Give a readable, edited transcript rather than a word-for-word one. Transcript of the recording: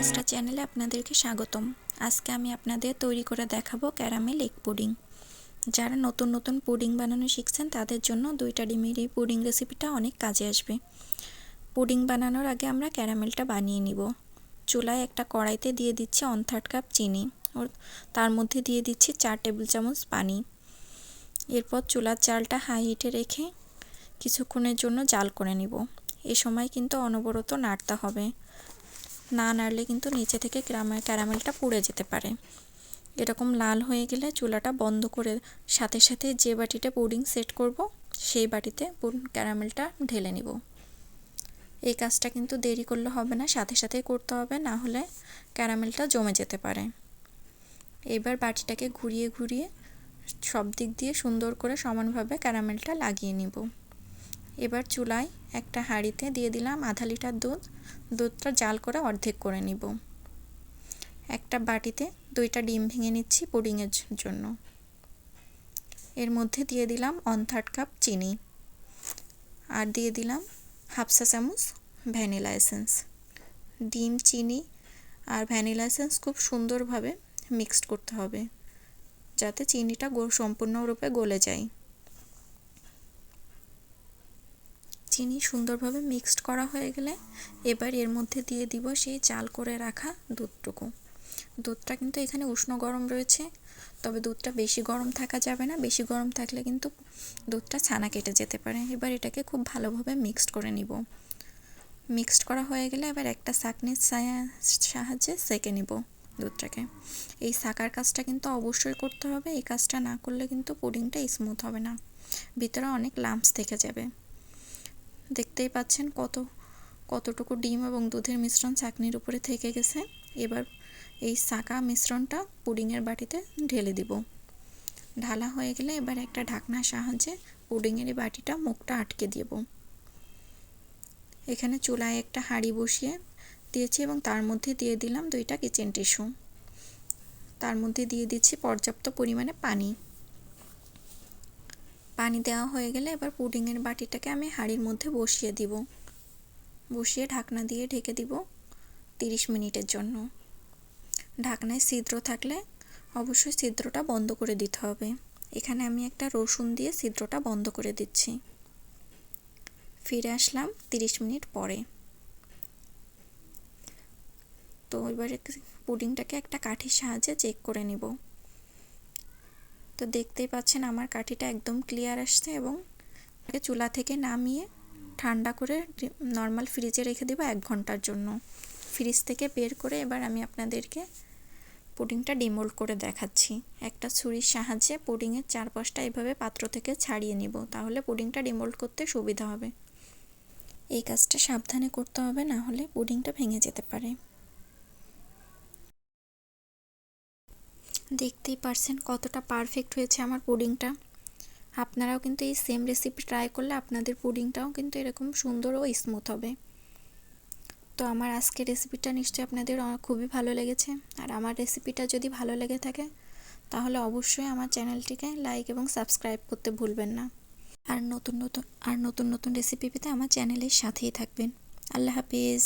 Extra চ্যানেলে আপনাদেরকে স্বাগতম। আজকে আমি আপনাদের তৈরি করে দেখাবো ক্যারামেল এগ পুডিং। যারা নতুন নতুন পুডিং বানানো শিখছেন তাদের জন্য 2টা ডিমের এই পুডিং রেসিপিটা অনেক কাজে আসবে। পুডিং বানানোর আগে আমরা ক্যারামেলটা বানিয়ে নিব। চুলায় একটা কড়াইতে দিয়ে দিচ্ছি 1/3 কাপ চিনি, তার মধ্যে দিয়ে দিচ্ছি 4 টেবিল চামচ পানি। এরপর চুলার জালটা হাই হিটে রেখে কিছুক্ষণের জন্য জাল করে নিব। এই সময় কিন্তু অনবরত নাড়তে হবে, না নাড়লে কিন্তু নিচে থেকে ক্যারামেলটা পুড়ে যেতে পারে। এরকম লাল হয়ে গেলে চুলাটা বন্ধ করে সাথে সাথে যে বাটিতে পুডিং সেট করব সেই বাটিতে ক্যারামেলটা ঢেলে নিব। এই কাজটা কিন্তু দেরি করলে হবে না, সাথে সাথেই করতে হবে, না হলে ক্যারামেলটা জমে যেতে পারে। এবার বাটিটাকে ঘুরিয়ে ঘুরিয়ে সব দিক দিয়ে সুন্দর করে সমানভাবে ক্যারামেলটা লাগিয়ে নিব। এবার চুলায় একটা হাঁড়িতে দিয়ে দিলাম আধা লিটার দুধ। দুধটা জাল করে অর্ধেক করে নিব। একটা বাটিতে 2টা ডিম ভেঙে নিচ্ছি পুডিংয়ের জন্য। এর মধ্যে দিয়ে দিলাম 1/3 কাপ চিনি আর দিয়ে দিলাম হাফ চা চামচ ভ্যানিলা এসেন্স। ডিম, চিনি আর ভ্যানিলা এসেন্স খুব সুন্দরভাবে মিক্সড করতে হবে যাতে চিনিটা সম্পূর্ণরূপে গলে যায়। চিনি সুন্দরভাবে মিক্সড করা হয়ে গেলে এবার এর মধ্যে দিয়ে দিব সেই জাল করে রাখা দুধটুকু। দুধটা কিন্তু এখানে উষ্ণ গরম রয়েছে, তবে দুধটা বেশি গরম থাকা যাবে না, বেশি গরম থাকলে কিন্তু দুধটা ছানা কেটে যেতে পারে। এবার এটাকে খুব ভালোভাবে মিক্সড করে নিব। মিক্সড করা হয়ে গেলে এবার একটা ছাঁকনির সাহায্যে সেঁকে নিব দুধটাকে। এই ছাঁকার কাজটা কিন্তু অবশ্যই করতে হবে, এই কাজটা না করলে কিন্তু পুডিংটা স্মুথ হবে না, ভিতরে অনেক লাম্পস থেকে যাবে। দেখতেই পাচ্ছেন কতটুকু ডিম এবং দুধের মিশ্রণ ছাঁকনির উপরে থেকে গেছে। এবার এই ছাঁকা মিশ্রণটা পুডিংয়ের বাটিতে ঢেলে দিব। ঢালা হয়ে গেলে এবার একটা ঢাকনার সাহায্যে পুডিংয়ের বাটিটা মুখটা আটকে দেব। এখানে চুলায় একটা হাঁড়ি বসিয়ে দিয়েছি এবং তার মধ্যে দিয়ে দিলাম 2টা কিচেন টিস্যু। তার মধ্যে দিয়ে দিচ্ছি পর্যাপ্ত পরিমাণে পানি। পানি দেওয়া হয়ে গেলে এবার পুডিংয়ের বাটিটাকে আমি হাঁড়ির মধ্যে বসিয়ে দিব। বসিয়ে ঢাকনা দিয়ে ঢেকে দিব 30 মিনিটের জন্য। ঢাকনায় ছিদ্র থাকলে অবশ্যই ছিদ্রটা বন্ধ করে দিতে হবে। এখানে আমি একটা রসুন দিয়ে ছিদ্রটা বন্ধ করে দিচ্ছি। ফিরে আসলাম 30 মিনিট পরে। তো এবারে পুডিংটাকে একটা কাঠির সাহায্যে চেক করে নিব। তো দেখতেই পাচ্ছেন আমার কাঠিটা একদম ক্লিয়ার আসছে এবং চুলা থেকে নামিয়ে ঠান্ডা করে নর্মাল ফ্রিজে রেখে দেব 1 ঘন্টার জন্য। ফ্রিজ থেকে বের করে এবার আমি আপনাদেরকে পুডিংটা ডিমোল্ড করে দেখাচ্ছি। একটা ছুরির সাহায্যে পুডিংয়ের চারপাশটা এভাবে পাত্র থেকে ছাড়িয়ে নিব, তাহলে পুডিংটা ডিমোল্ড করতে সুবিধা হবে। এই কাজটা সাবধানে করতে হবে, না হলে পুডিংটা ভেঙে যেতে পারে। দেখতেই পারছেন কতটা পারফেক্ট হয়েছে আমার পুডিংটা। আপনারাও কিন্তু এই সেম রেসিপি ট্রাই করলে আপনাদের পুডিংটাও কিন্তু এরকম সুন্দর ও স্মুথ হবে। তো আমার আজকের রেসিপিটা নিশ্চয়ই আপনাদের খুবই ভালো লেগেছে। আর আমার রেসিপিটা যদি ভালো লেগে থাকে তাহলে অবশ্যই আমার চ্যানেলটিকে লাইক এবং সাবস্ক্রাইব করতে ভুলবেন না। আর নতুন নতুন রেসিপি পেতে আমার চ্যানেলের সাথেই থাকবেন। আল্লাহ হাফিজ।